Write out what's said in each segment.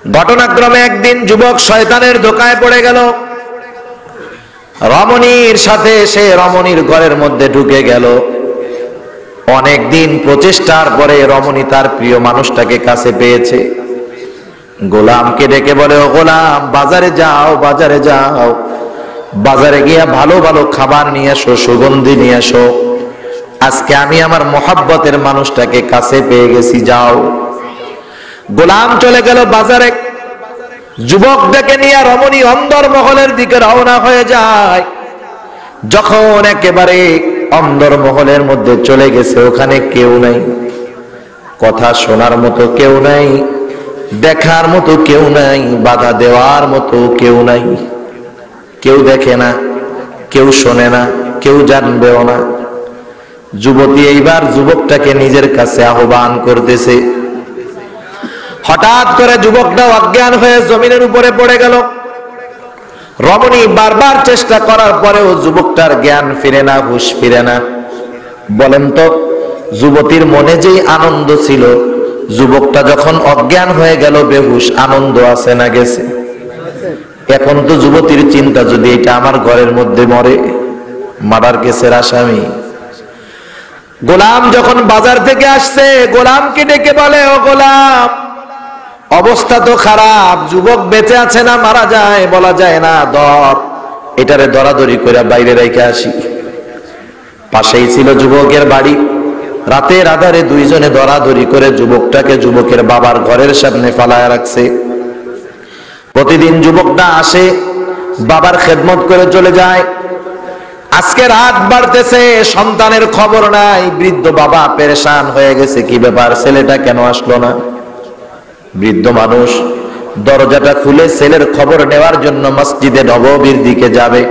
ঘটনাক্রমে একদিন যুবক শয়তানের ধোঁকায় পড়ে গেল। রমণীর সাথে সে রমণীর ঘরের মধ্যে ঢুকে গেল। অনেকদিন প্রচেষ্টার পরে রমণী তার প্রিয় মানুষটাকে কাছে পেয়েছে। গোলামকে ডেকে বলে, ও গোলাম, বাজারে যাও, বাজারে যাও, বাজারে গিয়ে ভালো ভালো খাবার নিয়ে আসো, সুগন্ধি নিয়ে আসো। আজকে আমি আমার মহাব্বতের মানুষটাকে কাছে পেয়ে গেছি, যাও। গোলাম চলে গেল বাজারে। যুবক ডেকে নিয়ে রমণী অন্দরমহলের দিকে রওনা হয়ে যায়। যখন একেবারে অন্দরমহলের মধ্যে চলে গেছে, ওখানে কেউ নাই, কথা শোনার মতো কেউ নাই, দেখার মতো কেউ নাই, বাধা দেওয়ার মতো কেউ নাই। কেউ দেখে না, কেউ শোনে না, কেউ জানবেও না। যুবতী এইবার যুবকটাকে নিজের কাছে আহ্বান করতেছে। হঠাৎ করে যুবকটা অজ্ঞান হয়ে জমিনের উপরে পড়ে গেল। রমণী বারবার চেষ্টা করার পরেও যুবকটার জ্ঞান ফিরে না, হুঁশ ফিরে না। বলেন তো, যুবতীর মনে যেই আনন্দ ছিল, যুবকটা যখন অজ্ঞান হয়ে গেল বেহুশ, আনন্দ আছে না গেছে? এখন তো যুবতীর চিন্তা, যদি এটা আমার ঘরের মধ্যে মরে, মার্ডার কেসের আসামি। গোলাম যখন বাজার থেকে আসছে, গোলামকে ডেকে বলে, ও গোলাম, অবস্থা তো খারাপ, যুবক বেঁচে আছে না মারা যায় বলা যায় না, ধর এটারে দরাদরি করে বাইরে রেখে আসি। পাশেই ছিল যুবকের বাড়ি। রাতের আধারে দুইজনে দরাদরি করে যুবকটাকে যুবকের বাবার ঘরের সামনে ফালায় রাখছে। প্রতিদিন যুবকটা আসে, বাবার খেদমত করে চলে যায়। আজকে রাত বাড়তেছে, সন্তানের খবর নাই। বৃদ্ধ বাবা পেরেশান হয়ে গেছে, কি ব্যাপার, ছেলেটা কেন আসলো না? বৃদ্ধ মানুষ দরজাটা খুলে ছেলের খবর নেওয়ার জন্য মসজিদে নববীর দিকে যাবে।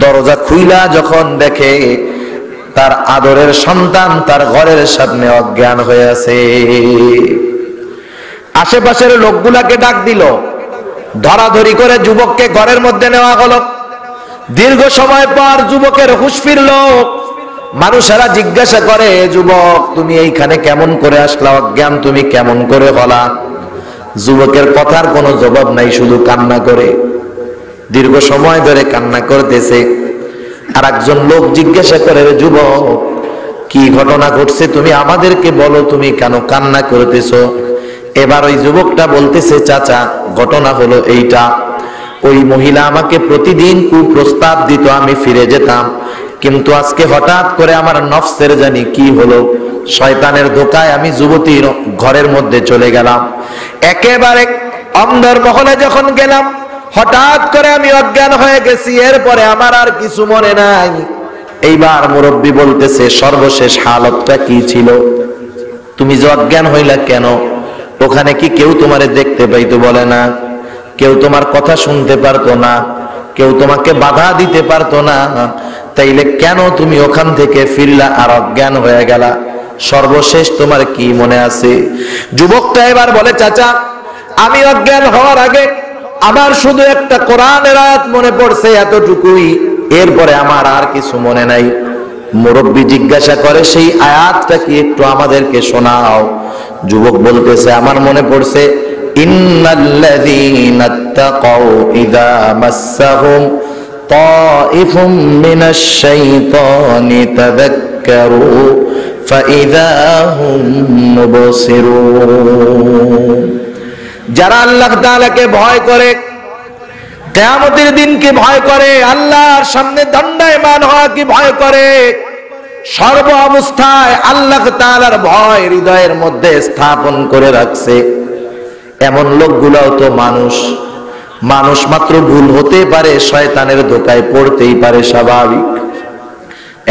দরজা খুইলা যখন দেখে তার আদরের সন্তান তার ঘরের সামনে অজ্ঞান হয়ে আছে। আশেপাশের লোকগুলাকে ডাক দিল, ধরাধরি করে যুবককে ঘরের মধ্যে নেওয়া হলো। দীর্ঘ সময় পর যুবকের হুঁশ ফিরল। মানুষেরা জিজ্ঞাসা করে, যুবক তুমি এইখানে কেমন করে আসলা, অজ্ঞান তুমি কেমন করে হলা? যুবকের কথার কোনো জবাব নাই, শুধু কান্না করে, দীর্ঘ সময় ধরে কান্না করতেছে। আর একজন লোক জিজ্ঞাসা করে, যুবক কি ঘটনা ঘটছে, তুমি আমাদেরকে বলো, তুমি কেন কান্না করতেছো? এবার ওই যুবকটা বলতেছে, চাচা ঘটনা হলো এইটা, ওই মহিলা আমাকে প্রতিদিন কুপ্রস্তাব দিত, আমি ফিরে যেতাম, কিন্তু আজকে হঠাৎ করে আমার নফসের জানি কি হলো, শয়তানের ধোঁকায় আমি যুবতীর ঘরের মধ্যে চলে গেলাম। একেবারে অন্দরমহলে যখন গেলাম, হঠাৎ করে আমি অজ্ঞান হয়ে গেছি, এরপরে আমার আর কিছু মনে নাই। এইবার মুরব্বী বলতেছে, সর্বশেষ হালতটা কি ছিল? তুমি যে অজ্ঞান হইলা কেন? ওখানে কি কেউ তোমারে দেখতে পাইতো? বলে না। কেউ তোমার কথা শুনতে পারতো না, কেউ তোমাকে বাধা দিতে পারতো না, তাইলে কেন তুমি ওখান থেকে ফিরলা আর অজ্ঞান হয়ে গেলা? সর্বশেষ তোমার কি মনে আছে? যুবকটা এবার বলে, চাচা আমি অজ্ঞান হওয়ার আগে আমার শুধু একটা কোরআনের আয়াত মনে পড়ছে, এতটুকুই, এরপরে আমার আর কিছু মনে নাই। মুরব্বী জিজ্ঞাসা করে, সেই আয়াতটা কি একটু আমাদেরকে শোনাও। যুবক বলতেছে, আমার মনে পড়ছে, ইন্নাল্লাযীনা তাকাউ ইযা মাসসাহুম তাইফুম মিনাশ শাইতানি তাযাক্কারু ফাইযা হুম মুবসিরুন। যারা আল্লাহ তাআলাকে ভয় করে, কিয়ামতের দিনকে ভয় করে, আল্লাহর সামনে দণ্ডায়মান হওয়াকে ভয় করে, সর্ব অবস্থায় আল্লাহ তাআলার ভয় হৃদয়ের মধ্যে স্থাপন করে রাখছে, এমন লোকগুলাও তো মানুষ। মানুষ মাত্র ভুল হতে পারে, শয়তানের ধোঁকায় পড়তেই পারে, স্বাভাবিক।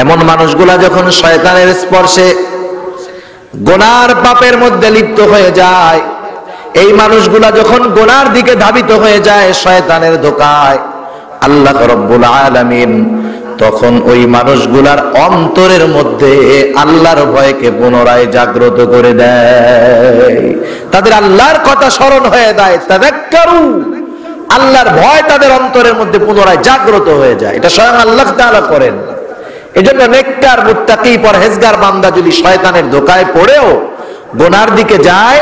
এমন মানুষগুলা যখন শয়তানের স্পর্শে গুনার পাপের মধ্যে লিপ্ত হয়ে যায়, এই মানুষগুলা যখন গুনার দিকে ধাবিত হয়ে যায় শয়তানের ধোঁকায়, আল্লাহ রাব্বুল আলামিন তখন ওই মানুষগুলার অন্তরের মধ্যে আল্লাহর ভয়কে পুনরায় জাগ্রত করে দেয়। তাদের আল্লাহর কথা স্মরণ হয়ে যায়, তাযাক্কারু, আল্লাহর ভয় তাদের অন্তরের মধ্যে পুনরায় জাগ্রত হয়ে যায়। এটা স্বয়ং আল্লাহ তাআলা করেন। এজন্য নেককার মুত্তাকি পরহেজগার বান্দা যদি শয়তানের ধোঁকায় পড়েও গুনার দিকে যায়,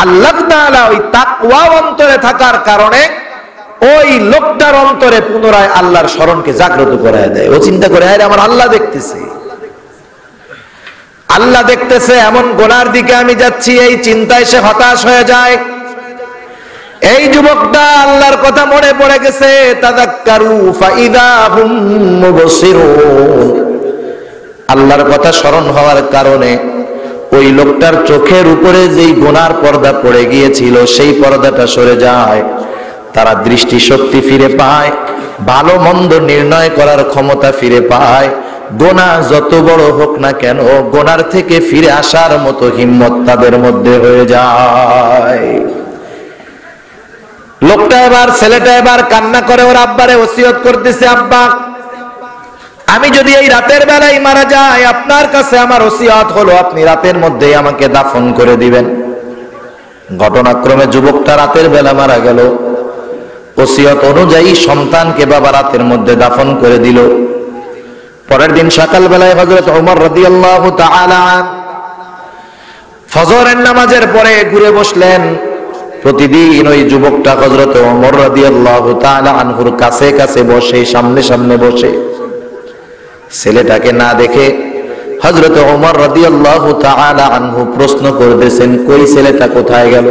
আল্লাহ তাআলা ওই তাকওয়া অন্তরে থাকার কারণে ওই লোকটার অন্তরে পুনরায় আল্লাহর স্মরণকে জাগ্রত করায় দেয়। ও চিন্তা করে, আরে আমার আল্লাহ দেখতেছে, আল্লাহ দেখতেছে, এমন গুনার দিকে আমি যাচ্ছি, এই চিন্তায় সে হতাশ হয়ে যায়। এই যুবকটা আল্লাহর কথা মনে পড়ে গেছে, তাযাক্কারু ফাইদা হুম মুবসিরুন। আল্লাহর কথা স্মরণ হওয়ার কারণে ওই লোকটার চোখের উপরে যেই গুনার পর্দা পড়ে গিয়েছিল সেই পর্দাটা সরে যায়, তারা দৃষ্টি শক্তি ফিরে পায়, ভালো মন্দ নির্ণয় করার ক্ষমতা ফিরে পায়। গুনাহ যত বড় হোক না কেন, গুনার থেকে ফিরে আসার মতো হিম্মত তাদের মধ্যে হয়ে যায়। লোকটা এবার, ছেলেটা এবার কান্না করে ওর আব্বারে ওসিয়ত করতেছে, আব্বা আমি যদি এই রাতের বেলায় মারা যাই, আপনার কাছে আমার ওসিয়ত হলো আপনি রাতের মধ্যেই আমাকে দাফন করে দিবেন। ঘটনাক্রমে যুবকটা রাতের বেলা মারা গেল। ওসিয়ত অনুযায়ী সন্তানকে বাবা রাতের মধ্যে দাফন করে দিল। পরের দিন সকাল বেলায় হযরত ওমর রাদিয়াল্লাহু তাআলা ফজরের নামাজের পরে ঘুরে বসলেন। প্রতিদিন ওই যুবকটা হযরত ওমর রাদিয়াল্লাহু তাআলা আনহুর কাছে কাছে বসে, সামনে সামনে বসে। ছেলেটাকে না দেখে হযরত ওমর রাদিয়াল্লাহু তাআলা আনহু প্রশ্ন করতেছেন, কই ছেলেটা কোথায় গেল,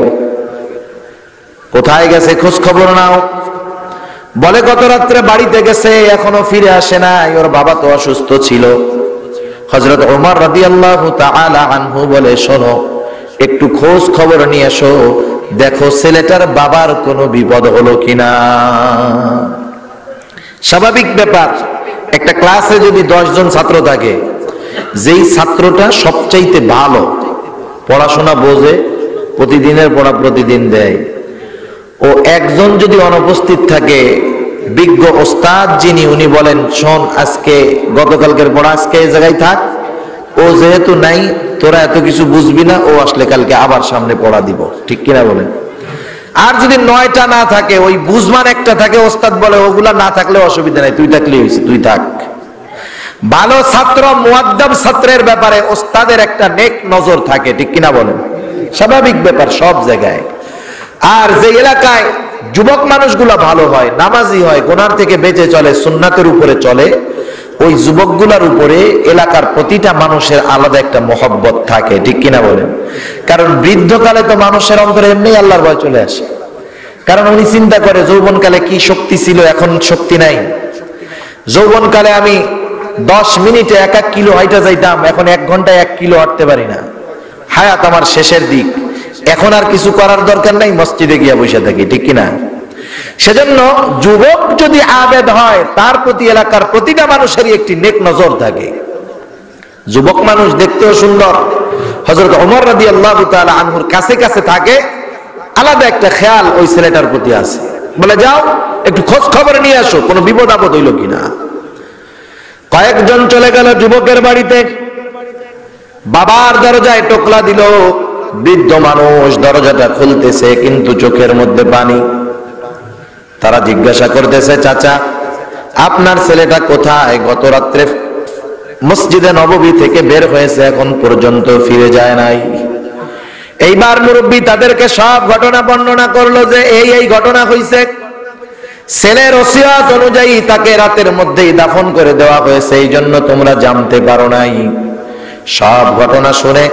কোথায় গেছে, খোঁজ খবর নাও। বলে গত রাত্রে বাড়িতে গেছে, এখনো ফিরে আসে নাই, ওর বাবা তো অসুস্থ ছিল। হযরত ওমর রাদিয়াল্লাহু তাআলা আনহু বলে, শোনো একটু খোঁজ খবর নিয়ে এসো, দেখো ছেলেটার বাবার কোনো বিপদ হলো কিনা। স্বাভাবিক ব্যাপার, একটা ক্লাসে যদি 10 জন ছাত্র থাকে, যেই ছাত্রটা সবচাইতে ভালো পড়াশোনা বোঝে, প্রতিদিনের পড়া প্রতিদিন দেয়, ও একজন যদি অনুপস্থিত থাকে, বিজ্ঞ ওস্তাদ যিনি, উনি বলেন শোন আজকে গতকালকের পড়া আজকে এই জায়গায় থাক, ও যেহেতু নাই তোরা এত কিছু বুঝবি না, ও আসলে কালকে আবার সামনে পড়া দিব, ঠিক কিনা বলেন। আর যদি 9টা না থাকে, ওই বুঝমান একটা থাকে, ওস্তাদ বলে ওগুলা না থাকলে অসুবিধা নাই, তুই থাকলে হয়েছে, তুই থাক। ভালো ছাত্র, মুআদ্দাব ছাত্রের ব্যাপারে ওস্তাদের একটা নেক নজর থাকে, ঠিক কিনা বলেন। স্বাভাবিক ব্যাপার সব জায়গায়। আর যে এলাকায় যুবক মানুষগুলা ভালো হয়, নামাজি হয়, গুনার থেকে বেঁচে চলে, সুন্নাতের উপরে চলে, ওই যুবকগুলার উপরে এলাকার প্রতিটা মানুষের আলাদা একটা মহব্বত থাকে, ঠিক কিনা বলেন। কারণ বৃদ্ধকালে তো মানুষের অন্তরে এমনি আল্লাহর ভয় চলে আসে। কারণ উনি চিন্তা করে যৌবনকালে কি শক্তি ছিল, এখন শক্তি নাই। যৌবনকালে আমি 10 মিনিটে 1 কিলো হাইটা যাইতাম, এখন 1 ঘন্টায় 1 কিলো হাঁটতে পারি না। হায়াত আমার শেষের দিক, এখন আর কিছু করার দরকার নাই, মসজিদে গিয়া বসে থাকি, ঠিক কিনা। সেজন্য যুবক যদি আবেদ হয়, তার প্রতি এলাকার প্রতিটা মানুষেরই একটি নেক নজর থাকে। যুবক মানুষ দেখতেও সুন্দর, হযরত ওমর রাদিয়াল্লাহু তাআলা আনহুর কাছে কাছে থাকে, আলাদা একটা খেয়াল ওই ছেলেটার প্রতি আছে। বলে যাও একটু খোঁজ খবর নিয়ে আসো, কোনো বিপদ আপদ হইল কিনা। কয়েকজন চলে গেল যুবকের বাড়িতে, বাবার দরজায় টোকলা দিল। বৃদ্ধ মানুষ দরজাটা খুলতেছে, কিন্তু চোখের মধ্যে পানি। তারা জিজ্ঞাসা করতেছে, চাচা আপনার ছেলেটা কোথায়? গত রাত্রে মসজিদে নববী থেকে বের হয়েছে, এখন পর্যন্ত ফিরে যায় নাই। এইবার মুরব্বী তাদেরকে সব ঘটনা বর্ণনা করলো যে এই ঘটনা হয়েছে। ছেলের ওসিয়ত অনুযায়ী তাকে রাতের মধ্যেই দাফন করে দেওয়া হয়েছে, এই জন্য তোমরা জানতে পারো নাই। সব ঘটনা শুনে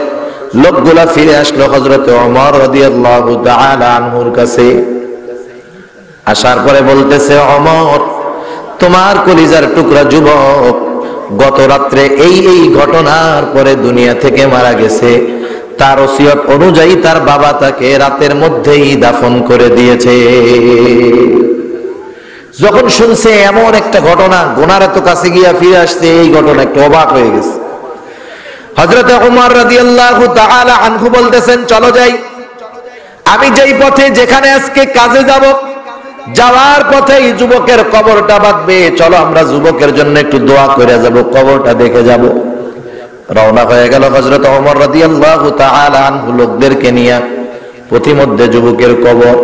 লোকগুলা ফিরে আসলো হযরত ওমর রাদিয়াল্লাহু তাআলা আনহুর কাছে। আসার পরে বলতেছে, ওমর তোমার কলিজার টুকরা যুবক গত রাত্রে এই ঘটনার পরে দুনিয়া থেকে মারা গেছে, তার ওসিয়ত অনুযায়ী তার বাবা তাকে রাতের মধ্যেই দাফন করে দিয়েছে। যখন শুনছে এমন একটা ঘটনা, গুনার এত কাছে গিয়া ফিরে আসছে, এই ঘটনা একটু অবাক হয়ে গেছে। হযরত ওমর রাদিয়াল্লাহু তাআলা আনহু বলতেছেন, চলো যাই, আমি যেই পথে যেখানে আজকে কাজে যাব, যাওয়ার পথেই যুবকের কবরটা বাঁধবে, চলো আমরা যুবকের জন্য একটু দোয়া করে যাব, কবরটা দেখে যাব। রওনা হয়ে গেল হযরত ওমর রাদিয়াল্লাহু তাআলা আনহু লোকদেরকে নিয়ে। প্রতিমধ্যে যুবকের কবর,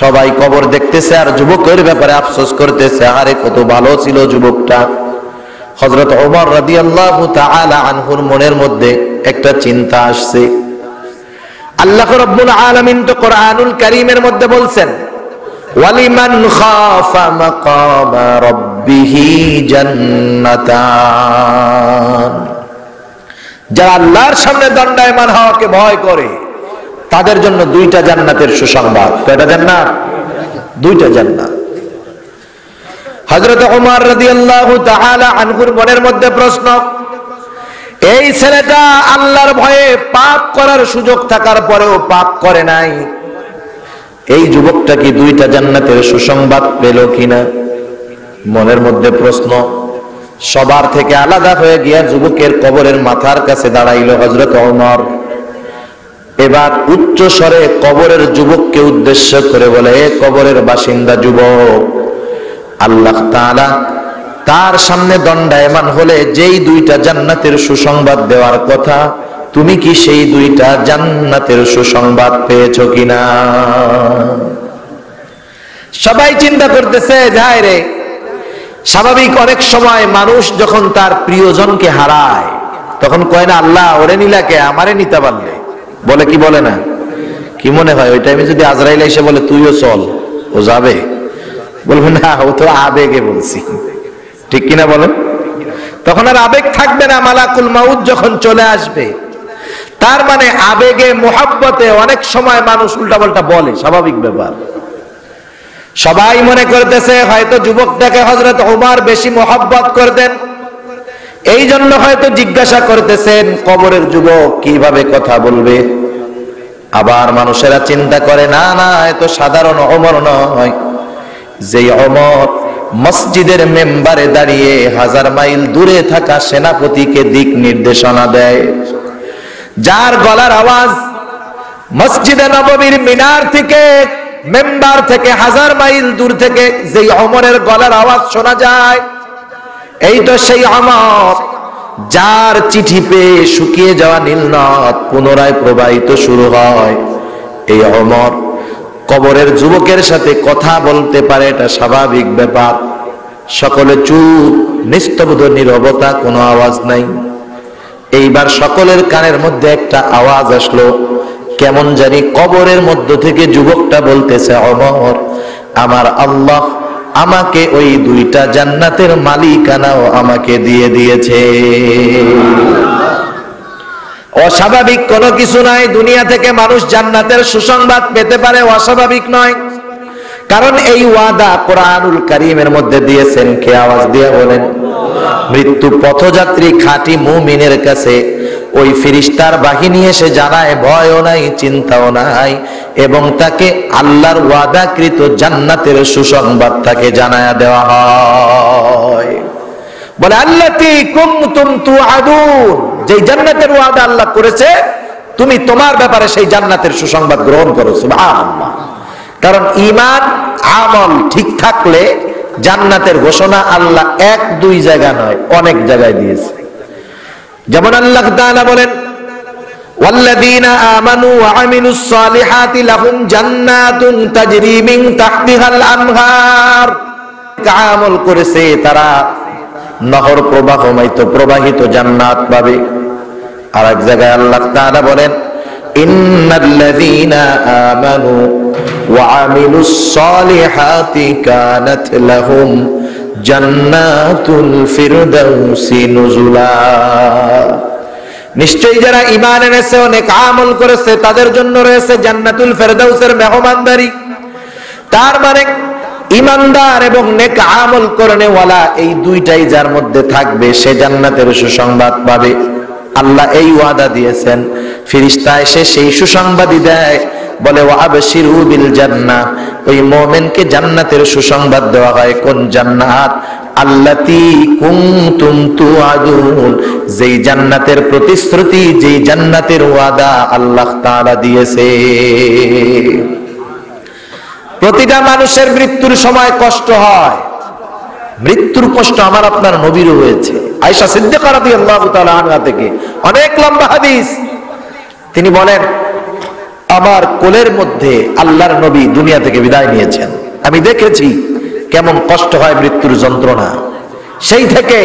সবাই কবর দেখতেছে আর যুবকের ব্যাপারে আফসোস করতেছে, আরে কত ভালো ছিল যুবকটা। হযরত ওমর রাদিয়াল্লাহু তাআলা আনহুর মনের মধ্যে একটা চিন্তা আসছে, আল্লাহ রাব্বুল আলামিন তো কোরআনুল কারীমের মধ্যে বলছেন, ওয়ালিমান খাফা মাকামা রাব্বিহি জান্নাতান, যারা আল্লাহর সামনে দণ্ডায়মান হওয়াকে ভয় করে তাদের জন্য দুইটা জান্নাতের সুসংবাদ। কয়টা জান্নাত? দুইটা জান্নাত। হযরত ওমর রাদিয়াল্লাহু তাআলা আনহুর মনের মধ্যে প্রশ্ন, এই ছেলেটা আল্লাহর ভয়ে পাপ করার সুযোগ থাকার পরেও পাপ করে নাই, এই যুবকটা কি দুইটা জান্নাতের সুসংবাদ পেল কিনা? মনের মধ্যে প্রশ্ন। সবার থেকে আলাদা হয়ে গিয়া যুবকের কবরের মাথার কাছে দাঁড়াইল হযরত ওমর। এবার উচ্চ স্বরে কবরের যুবককে উদ্দেশ্য করে বলে, এ কবরের বাসিন্দা যুবক, আল্লাহ তাআলা তার সামনে দণ্ডায়মান হলে যেই দুইটা জান্নাতের সুসংবাদ দেওয়ার কথা, তুমি কি সেই দুইটা জান্নাতের সুসংবাদ পেয়েছো কিনা? সবাই চিন্তা করতেছে, যায় রে, স্বাভাবিক অনেক সময় মানুষ যখন তার প্রিয়জনকে হারায় তখন কয় না, আল্লাহ ওরে নিলাকে আমারে নিতে পারলে, বলে কি বলে না? কি মনে হয় ওই টাইমে যদি আজরাইল এসে বলে তুইও চল, ও যাবে? বলবে না, ও তো আবেগে বলছি, ঠিক কিনা বলেন? তখন আর আবেগ থাকবে না, মালাকুল মাউত যখন চলে আসবে। তার মানে আবেগে মোহাব্বতে অনেক সময় মানুষ উল্টাপাল্টা বলে, স্বাভাবিক ব্যাপার। সবাই মনে করতেছে হয়তো যুবকটাকে হযরত ওমর বেশি মোহাব্বত করতেন, এই জন্য হয়তো জিজ্ঞাসা করতেছেন কবরের যুবক কিভাবে কথা বলবে। আবার মানুষেরা চিন্তা করে, না না, এত সাধারণ ওমর নয়, যেই ওমর মসজিদের মেম্বারে দাঁড়িয়ে 1000 মাইল দূরে থাকা সেনাপতিকে দিক নির্দেশনা দেয়, যার গলার আওয়াজ মসজিদে নববীর মিনার থেকে, মেম্বার থেকে 1000 মাইল দূর থেকে যেই ওমরের গলার আওয়াজ শোনা যায়, এই তো সেই ওমর যার চিঠি পেয়ে শুকিয়ে যাওয়া নীলনদ পুনরায় প্রবাহিত শুরু হয়। এই ওমর কবরের যুবকের সাথে কথা বলতে পারে, এটা স্বাভাবিক ব্যাপার। সকলে চুপ, নিস্তব্ধ নীরবতা, কোনো আওয়াজ নাই। এইবার সকলের কানের মধ্যে একটা আওয়াজ আসলো, কেমন জানি কবরের মধ্য থেকে যুবকটা বলতেছে, ওমর, আমার আল্লাহ আমাকে ওই দুইটা জান্নাতের মালিকানাও আমাকে দিয়ে দিয়েছে। অস্বাভাবিক কোনো কিছু নাই, দুনিয়া থেকে মানুষ জান্নাতের সুসংবাদ পেতে পারে, অস্বাভাবিক নয়। কারণ এই ওয়াদা কোরআনুল কারীমের মধ্যে দিয়েছেন কে? আওয়াজ দিয়ে বলেন। মৃত্যু পথযাত্রী খাঁটি মুমিনের কাছে ওই ফেরেশতার বাহিনী এসে জানায়, ভয়ও নাই, চিন্তাও নাই, এবং তাকে আল্লাহর ওয়াদাকৃত জান্নাতের সুসংবাদ তাকে জানায়া দেওয়া হয়। বলে, আল্লাতী কুনতুম তুআদুন, যে জান্নাতের ওয়াদা আল্লাহ করেছে, তুমি তোমার ব্যাপারে সেই জান্নাতের সুসংবাদ গ্রহণ করো। সুবহানাল্লাহ। কারণ ঈমান আমল ঠিক থাকলে জান্নাতের ঘোষণা আল্লাহ 1-2 জায়গা নয়, অনেক জায়গায় দিয়েছে। যেমন আল্লাহ তাআলা বলেন, ওয়াল্লাযীনা আমানু ওয়া আমিলুস সালিহাতি লাহুম জান্নাতুন তাজরি মিন তাহতিহাল আনহার, আমল করেছে তারা নহর প্রবাহিত জান্নাত পাবে। আর এক জায়গায় আল্লাহ তাআলা বলেন, ইন্নাল্লাযীনা আমানু ওয়া আমিলুস সালিহাতি কানাত লাহুম জান্নাতুল ফিরদাউসি নুজুলা, নিশ্চয়ই যারা ঈমান এনেছে, অনেক আমল করেছে, তাদের জন্য রয়েছে জান্নাতুল ফিরদাউসের মেহমানদারি। তার মানে ঈমানদার এবং নেক আমল করেনেওয়ালা এই দুইটাই যার মধ্যে থাকবে, সে জান্নাতের সুসংবাদ পাবে। আল্লাহ এই ওয়াদা দিয়েছেন। ফেরেশতা এসে সেই সুসংবাদই দেয়, বলে, ওয়াবশিরু বিল জান্নাহ, ওই মুমিনকে জান্নাতের সুসংবাদ দেওয়া হয়। কোন জান্নাত? আল্লাতী কুনতুম তুআদুন, যেই জান্নাতের প্রতিশ্রুতি, যেই জান্নাতের ওয়াদা আল্লাহ তাআলা দিয়েছে। প্রতিটা মানুষের মৃত্যুর সময় কষ্ট হয়, মৃত্যুর কষ্ট আমার আপনার নবীরও হয়েছে। আয়েশা সিদ্দিকা রাদিয়াল্লাহু তাআলা আনহা থেকে অনেক লম্বা হাদিস, তিনি বলেন, আমার কোলের মধ্যে আল্লাহর নবী দুনিয়া থেকে বিদায় নিয়েছেন, আমি দেখেছি কেমন কষ্ট হয় মৃত্যুর যন্ত্রণা। সেই থেকে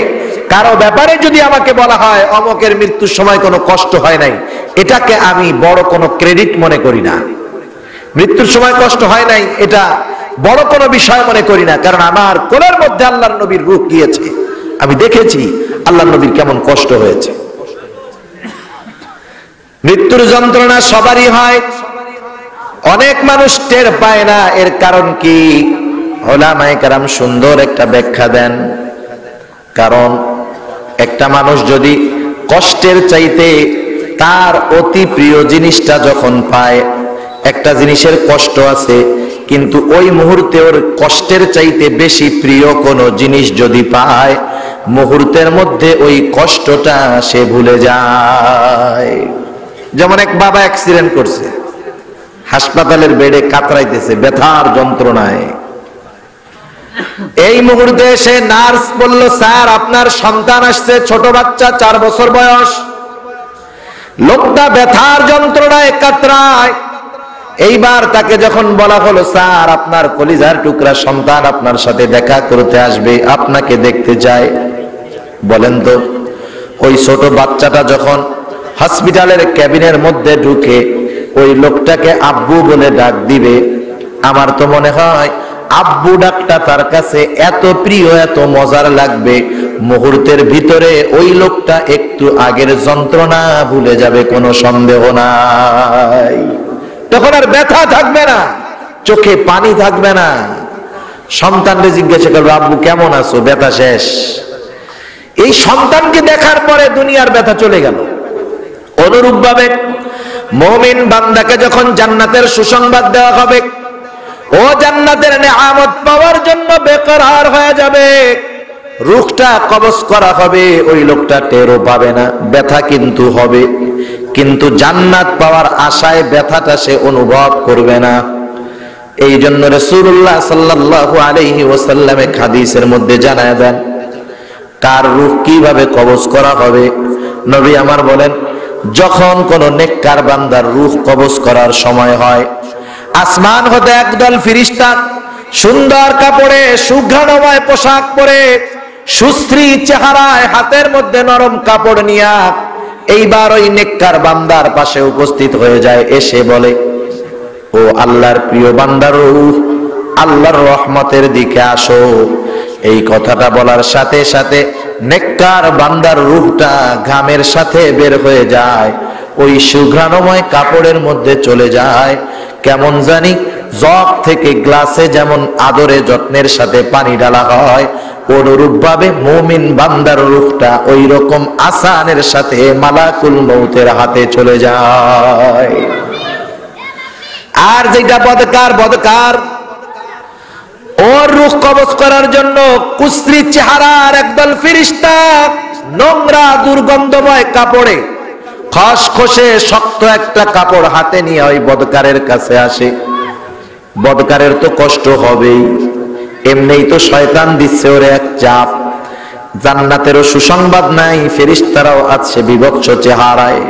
কারো ব্যাপারে যদি আমাকে বলা হয় অমকের মৃত্যুর সময় কোনো কষ্ট হয় নাই, এটাকে আমি বড় কোনো ক্রেডিট মনে করি না। মৃত্যুর সময় কষ্ট হয় নাই এটা বড় কোনো বিষয় মনে করি না, কারণ আমার কোলের মধ্যে আল্লাহর নবীর রূহ গিয়েছে, আমি দেখেছি আল্লাহর নবীর কেমন কষ্ট হয়েছে। মৃত্যুর যন্ত্রণা সবারই হয়, অনেক মানুষ টের পায় না। এর কারণ কি? উলামায়ে কেরাম সুন্দর একটা ব্যাখ্যা দেন। কারণ একটা মানুষ যদি কষ্টের চাইতে তার অতি প্রিয় জিনিসটা যখন পায়, একটা জিনিসের কষ্ট আছে কিন্তু ওই মুহূর্তে ওর কষ্টের চাইতে বেশি প্রিয় কোনো জিনিস যদি পায়, মুহূর্তের মধ্যে ওই কষ্টটা সে ভুলে যায়। যেমন এক বাবা অ্যাক্সিডেন্ট করছে, হাসপাতালের বেডে কাতরাইতেছে ব্যথার যন্ত্রণায়। এই মুহূর্তে সে নার্স বলল, স্যার আপনার সন্তান আসছে, ছোট বাচ্চা 4 বছর বয়স। লোকটা ব্যথার যন্ত্রণায় কাতরায়। এইবার তাকে যখন বলা হলো, স্যার আপনার কলিজার টুকরা সন্তান আপনার সাথে দেখা করতে আসবে, আপনাকে দেখতে চায়। বলেন তো, ওই ছোট বাচ্চাটা যখন হসপিটালের ক্যাবিনের মধ্যে ঢুকে ওই লোকটাকে আব্বু বলে ডাক দিবে, আমার তো মনে হয় আব্বু ডাকটা তার কাছে এত প্রিয়, এত মজার লাগবে, মুহূর্তের ভিতরে ওই লোকটা একটু আগের যন্ত্রণা ভুলে যাবে, কোনো সন্দেহ নাই। তখন আর ব্যথা থাকবে না, চোখে পানি থাকবে না। সন্তানকে জিজ্ঞাসা করবে, আব্বু কেমন আছো? ব্যথা শেষ। এই সন্তানকে দেখার পরে দুনিয়ার ব্যথা চলে গেল। অনুরূপভাবে মুমিন বান্দাকে যখন জান্নাতের সুসংবাদ দেওয়া হবে, ও জান্নাতের নেয়ামত পাওয়ার জন্য বেকরার হয়ে যাবে, রূহটা কবজ করা হবে, ওই লোকটা টেরও পাবে না, ব্যথা কিন্তু হবে, কিন্তু জান্নাত পাওয়ার আশায় ব্যথাটা সে অনুভব করবে না। এই জন্য রাসূলুল্লাহ সাল্লাল্লাহু আলাইহি ওয়াসাল্লাম হাদিসের মধ্যে জানায় দেন কার রূহ কিভাবে কবজ করা হবে। নবী আমার বলেন, যখন কোন নেককার বান্দার রূহ কবজ করার সময় হয়, আসমান হতে একদল ফেরেশতা সুন্দর কাপড়ে, সুঘ্রাণময় পোশাক পরে, সুশ্রী চেহারায়, হাতের মধ্যে নরম কাপড় নিয়া এইবার ওই নেককার বান্দার পাশে উপস্থিত হয়ে যায়। এসে বলে, ও আল্লাহর প্রিয় বান্দার রূহ, আল্লাহর রহমতের দিকে আসো। এই কথাটা বলার সাথে সাথে নেককার বান্দার রূহটা ঘামের সাথে বের হয়ে যায়, ওই সুঘ্রাণময় কাপড়ের মধ্যে চলে যায়। কেমন জানি জগ থেকে গ্লাসে যেমন আদরে যত্নের সাথে পানি ঢালা হয়, অনুরূপ ভাবে মুমিন বান্দার রূহটা ওই রকম আসানের সাথে মালাকুল মউতের হাতে চলে যায়। আর যেটা বদকার ওর রূহ কবজ করার জন্য কুশ্রী চেহারার একদল ফেরেশতা নোংরা দুর্গন্ধময় কাপড়ে, খসখসে শক্ত একটা কাপড় হাতে নিয়ে ওই বদকারের কাছে আসে। বদকারের তো কষ্ট হবেই, এমনিই তো শয়তান দিচ্ছে ওরে এক চাপ। জান্নাতেরও সুসংবাদ নাই, ফেরেশতারাও আছে বিভৎস চেহারায়,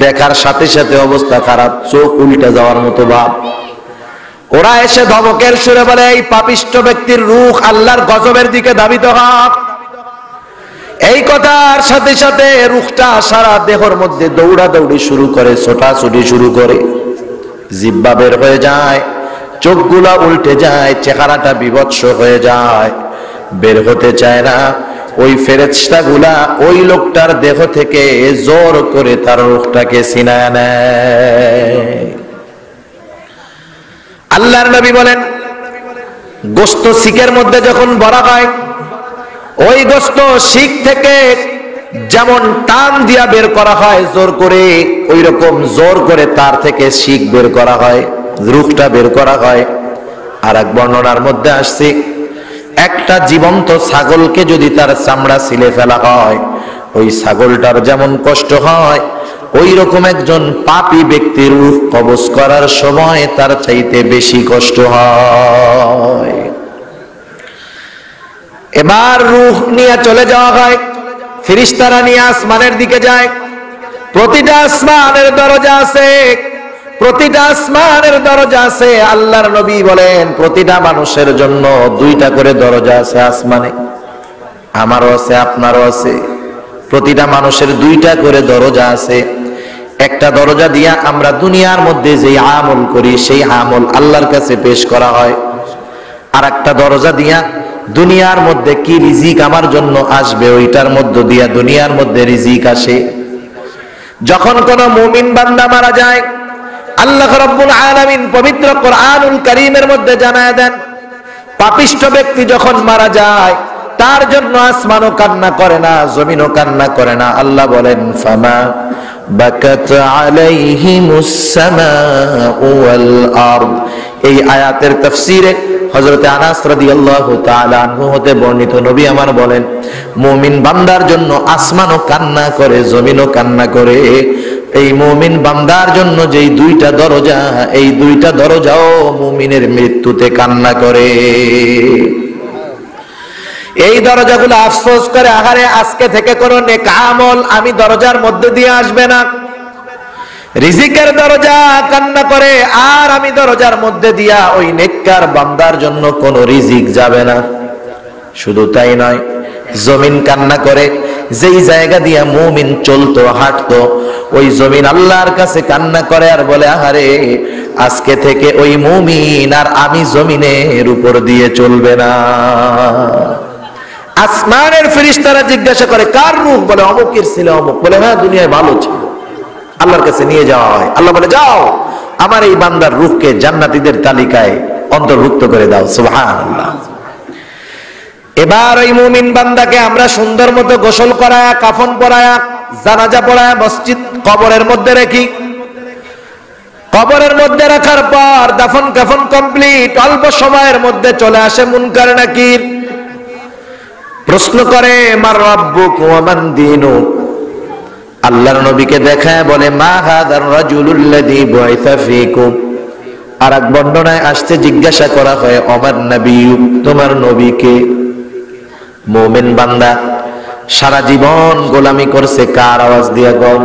দেখার সাথে সাথে অবস্থা খারাপ, চোখ উল্টে যাওয়ার মতো ভাব। ওরা এসে ধমকের সুরে বলে, এই পাপিষ্ঠ ব্যক্তির রূহ আল্লাহর গজবের দিকে ধাবিত হোক। এই কথার সাথে সাথে রূহটা সারা দেহের মধ্যে দৌড়াদৌড়ি শুরু করে, ছোটাছুটি শুরু করে, জিহ্বা বের হয়ে যায়, চোখগুলা উল্টে যায়, চেহারাটা বিভৎস হয়ে যায়, বের হতে চায় না। ওই ফেরেশতাগুলা ওই লোকটার দেহ থেকে জোর করে তার রূহটাকে ছিনায় নেয়। আল্লাহর নবী বলেন, গোশত শিকের মধ্যে যখন ভরা হয়, ওই গোশত শিক থেকে যেমন টান দিয়া বের করা হয় জোর করে, ওই রকম জোর করে তার থেকে শিক বের করা হয়, রূহটা বের করা হয়। আর এক বর্ণনার মধ্যে আসছে, একটা জীবন্ত ছাগলকে যদি তার চামড়া ছিলে ফেলা হয়, ওই ছাগলটার যেমন কষ্ট হয়, ওই রকম একজন পাপী ব্যক্তির রূহ কবজ করার সময় তার চাইতে বেশি কষ্ট হয়। এবার রূহ নিয়ে চলে যাওয়া হয়, ফেরেশতারা নিয়ে আসমানের দিকে যায়। প্রতিটা আসমানের দরজা আছে, প্রতিটা আসমানের দরজা আছে। আল্লাহর নবী বলেন, প্রতিটা মানুষের জন্য 2টা করে দরজা আছে আসমানে। আমারও আছে, আপনারও আছে। প্রতিটা মানুষের দুইটা করে দরজা আছে। একটা দরজা দিয়া আমরা দুনিয়ার মধ্যে যে আমল করি সেই আমল আল্লাহর কাছে পেশ করা হয়। আর একটা দরজা দিয়া দুনিয়ার মধ্যে কি রিজিক আমার জন্য আসবে ওইটার মধ্য দিয়া দুনিয়ার মধ্যে রিজিক আসে। যখন কোন মুমিন বান্দা মারা যায়, আল্লাহ রাব্বুল আলামিন পবিত্র কোরআনুল কারীমের মধ্যে জানায় দেন, পাপিষ্ঠ ব্যক্তি যখন মারা যায় তার জন্য আসমানও কান্না করে না, জমিনও কান্না করে না। আল্লাহ বলেন ফামা বাকাত আলাইহিমুস সামাউ ওয়াল আরদ। এই আয়াতের তাফসীরে হযরত আনাস রাদিয়াল্লাহু তাআলা আনহু হতে বর্ণিত, নবী আমার বলেন, মুমিন বান্দার জন্য আসমানও কান্না করে, জমিনও কান্না করে। এই মুমিন বান্দার জন্য যেই দুইটা দরজা, এই দুইটা দরজাও মুমিনের মৃত্যুতে কান্না করে। এই দরজাগুলো আফসোস করে, আহারে আজকে থেকে কোন নেক আমল আমি দরজার মধ্যে দিয়ে আসবে না। রিজিকের দরজা কান্না করে, আর আমি দরজার মধ্যে দিয়া ওই নেককার বান্দার জন্য কোন রিজিক যাবে না। শুধু তাই নয়, জমিন কান্না করে, যেই জায়গা দিয়া মুমিন চলতো হাঁটতো ওই জমিন আল্লাহর কাছে কান্না করে আর বলে, আহারে আজকে থেকে ওই মুমিন আর আমি জমিনের উপর দিয়ে চলবে না। আসমানের ফেরেশতারা জিজ্ঞাসা করে, কার রূহ? বলে অমুকের ছিল অমুক। বলে হ্যাঁ, দুনিয়ায় ভালো ছিল। আল্লাহর কাছে নিয়ে যাওয়া হয়। আল্লাহ বলে, যাও আমার এই বান্দার রূহকে জান্নাতীদের তালিকায় অন্তর্ভুক্ত করে দাও। সুবহানাল্লাহ। এবার ওই মুমিন বান্দাকে আমরা সুন্দর মতো গোসল করায়া, কাফন পরায়া, জানাজা পড়ায়া মসজিদ কবরের মধ্যে রাখি। কবরের মধ্যে রাখার পর দাফন কাফন কমপ্লিট, অল্প সময়ের মধ্যে চলে আসে মুনকার নাকির। প্রশ্ন করে, মার রাব্বুক ওয়া মান দীনুক। আল্লাহর নবীকে দেখায় বলে, মা হাযার রাজুলুল্লাযী বুইসা ফীকুম। আর এক বর্ণনায় আসছে, জিজ্ঞাসা করা হয়, ওমান নবিয়্যুক, তোমার নবীকে? মুমিন বান্দা সারা জীবন গোলামি করছে কার? আওয়াজ দিয়া গো।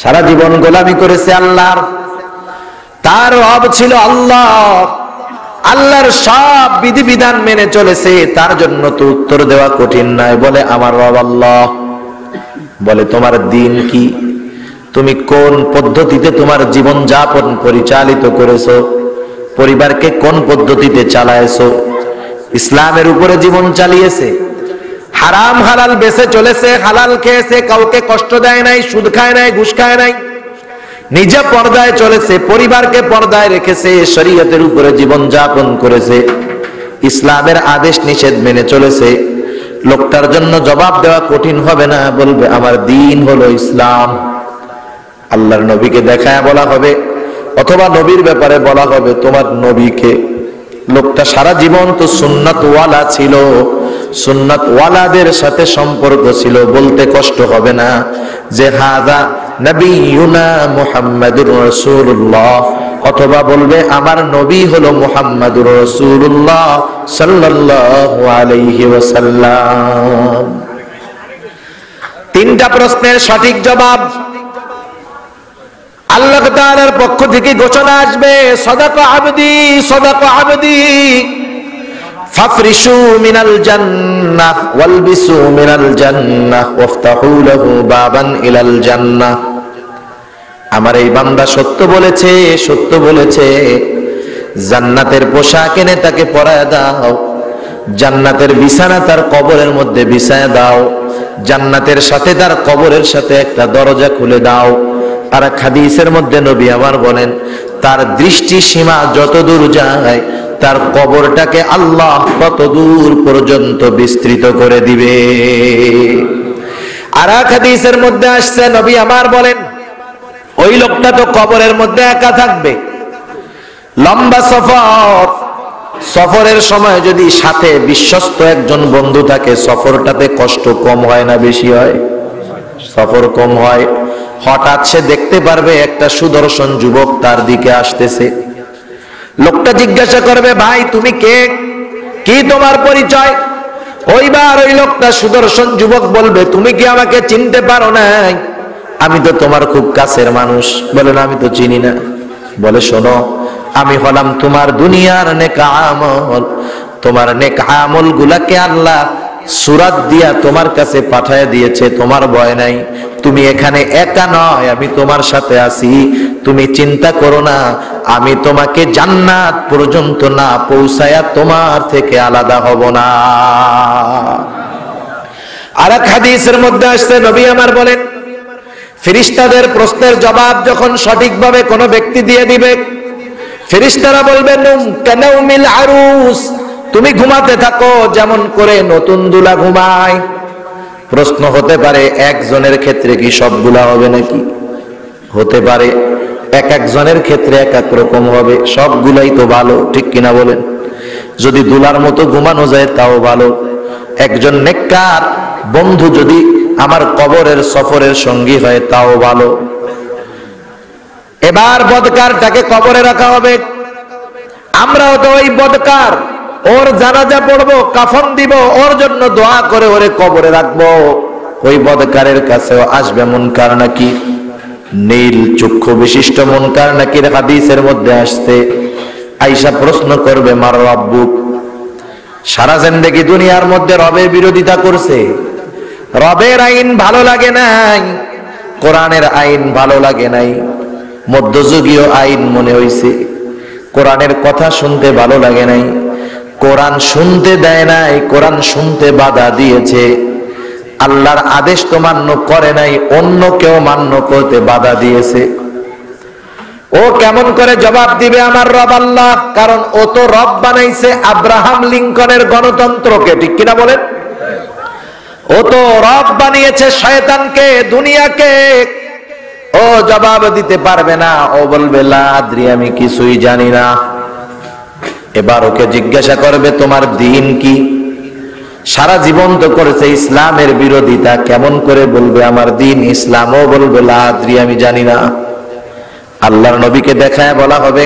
সারা জীবন গোলামি করেছে আল্লাহর। তার রব ছিল আল্লাহ, আল্লাহর সব বিধিবিধান মেনে চলেছে। তার জন্য তো উত্তর দেওয়া কঠিন নয়। বলে আমার রব আল্লাহ। বলে তোমার দিন কি? তুমি কোন পদ্ধতিতে তোমার জীবন যাপন পরিচালিত করেছো? পরিবারকে কোন পদ্ধতিতে চালায়েছো? ইসলামের উপরে জীবন চালিয়েছে, হারাম হালাল বেঁচে চলেছে, হালাল খেয়েছে, কাউকে কষ্ট দেয় নাই, সুদ খায় নাই, ঘুষ খায় নাই, নিজে পর্দায় চলেছে, পরিবারকে পর্দায় রেখেছে, শরীয়তের উপরে জীবন যাপন করেছে, ইসলামের আদেশ নিষেধ মেনে চলেছে। লোকটার জন্য জবাব দেওয়া কঠিন হবে না। বলবে আমার দিন হলো ইসলাম। আল্লাহর নবীকে দেখায় বলা হবে, অথবা নবীর ব্যাপারে বলা হবে, তোমার নবীকে? লোকটা সারা জীবন তো সুন্নাত ওয়ালা ছিল, সুন্নাত ওয়ালাদের সাথে সম্পর্ক ছিল। বলতে কষ্ট হবে না যে হাযা নবিয়ুনা মুহাম্মাদুর রাসূলুল্লাহ, অথবা বলবে আমার নবী হলো মুহাম্মাদুর রাসূলুল্লাহ সাল্লাল্লাহু আলাইহি ওয়াসাল্লাম। তিনটা প্রশ্নের সঠিক জবাব আল্লাহ তাআলার পক্ষ থেকে ঘোষণা আসবে, সাদাকা আবদি, সাদাকা আবদি, ফাফরিশু মিনাল জান্নাহ ওয়ালবিসু মিনাল জান্নাহ ওয়াফতাহু লাহু বাবান ইলাল জান্নাহ। আমার এই বান্দা সত্য বলেছে, সত্য বলেছে। জান্নাতের পোশাক এনে তাকে পরায় দাও, জান্নাতের বিছানা তার কবরের মধ্যে বিছায় দাও, জান্নাতের সাথে তার কবরের সাথে একটা দরজা খুলে দাও। আর হাদিসের মধ্যে নবী আমার বলেন, তার দৃষ্টি সীমা যত দূর যায় তার কবরটাকে আল্লাহ কত দূর পর্যন্ত বিস্তৃত করে দিবে। আর হাদিসের মধ্যে আসছে, নবী আমার বলেন, ওই লোকটা তো কবরের মধ্যে একা থাকবে। লম্বা সফর, সফরের সময় যদি সাথে বিশ্বস্ত একজন বন্ধু থাকে, সফরটাতে কষ্ট কম হয় না বেশি হয়? সফর কম হয়। হঠাৎ সে দেখতে পারবে একটা সুদর্শন যুবক তার দিকে আসতেছে। লোকটা জিজ্ঞাসা করবে, ভাই তুমি কে? কি তোমার পরিচয়? ওইবার ওই লোকটা সুদর্শন যুবক বলবে, তুমি কি আমাকে চিনতে পারো নাই? আমি তো তোমার খুব কাছের মানুষ। বলে না, আমি তো চিনি না। বলে শোনো, আমি হলাম তোমার দুনিয়ার নেক আমল। তোমার নেক আমল গুলাকে আল্লাহ সূরাত দিয়া তোমার কাছে পাঠায় দিয়েছে, তোমার ভয় নাই। তুমি এখানে একা নয়, আমি তোমার সাথে আছি। তুমি চিন্তা করো না, আমি তোমাকে জান্নাত পর্যন্ত না পৌঁছায়া তোমার থেকে আলাদা হব না। আরেক হাদিসের মধ্যে আসছে, নবী আমার বলেন, ফেরেশতাদের প্রশ্নের জবাব যখন সঠিকভাবে কোনো ব্যক্তি দিয়ে দিবে, ফেরেশতারা বলবে নুম কানাউমিল আরুস, তুমি ঘুমাতে থাকো যেমন করে নতুন দুলা ঘুমায়। প্রশ্ন হতে পারে, একজনের ক্ষেত্রে কি সবগুলা হবে নাকি? হতে পারে, এক একজনের ক্ষেত্রে এক এক রকম হবে। সবগুলাই তো ভালো, ঠিক কিনা বলেন? যদি দুলার মতো ঘুমানো যায় তাও ভালো। একজন নেককার বন্ধু যদি আমার কবরের সফরের সঙ্গী হয় তাও ভালো। এবার বদকারটাকে কবরে রাখা হবে। আমরাও তো ওই বদকার, ওর জানাজা পড়বো, কাফন দিব, ওর জন্য দোয়া করে ওরে কবরে রাখবো। ওই বদকারের কাছেও আসবে মুনকার নাকির, নীল চক্ষু বিশিষ্ট মুনকার নাকির। হাদিসের মধ্যে আসছে, আয়েশা প্রশ্ন করবে, মার রব্বুক, সারা জিন্দেগি দুনিয়ার মধ্যে রবের বিরোধিতা করছে, রবের আইন ভালো লাগে নাই, কোরআনের আইন ভালো লাগে নাই, মধ্যযুগীয় আইন মনে হইছে, কোরআনের কথা শুনতে ভালো লাগে নাই, কোরআন শুনতে দেয় নাই, কোরআন শুনতে বাধা দিয়েছে, আল্লাহর আদেশ তো মান্য করে নাই, অন্য কেউ মান্য করতে বাধা দিয়েছে। ও কেমন করে জবাব দিবে আমার রব আল্লাহ? কারণ ও তো রব বানাইছে আব্রাহাম লিঙ্কনের গণতন্ত্রকে, ঠিক কিনা বলেন? ও তো রব বানিয়েছে শয়তানকে, দুনিয়াকে। ও জবাব দিতে পারবে না, ও বলবে লা আদ্রি, আমি কিছুই জানি না। এবার ওকে জিজ্ঞাসা করবে, তোমার দ্বীন কি? সারা জীবন তো করেছে ইসলামের বিরোধিতা, কেমন করে বলবে আমার দ্বীন ইসলাম? ও বলবে লা আদ্রি, আমি জানি না। আল্লাহর নবীকে দেখায় বলা হবে,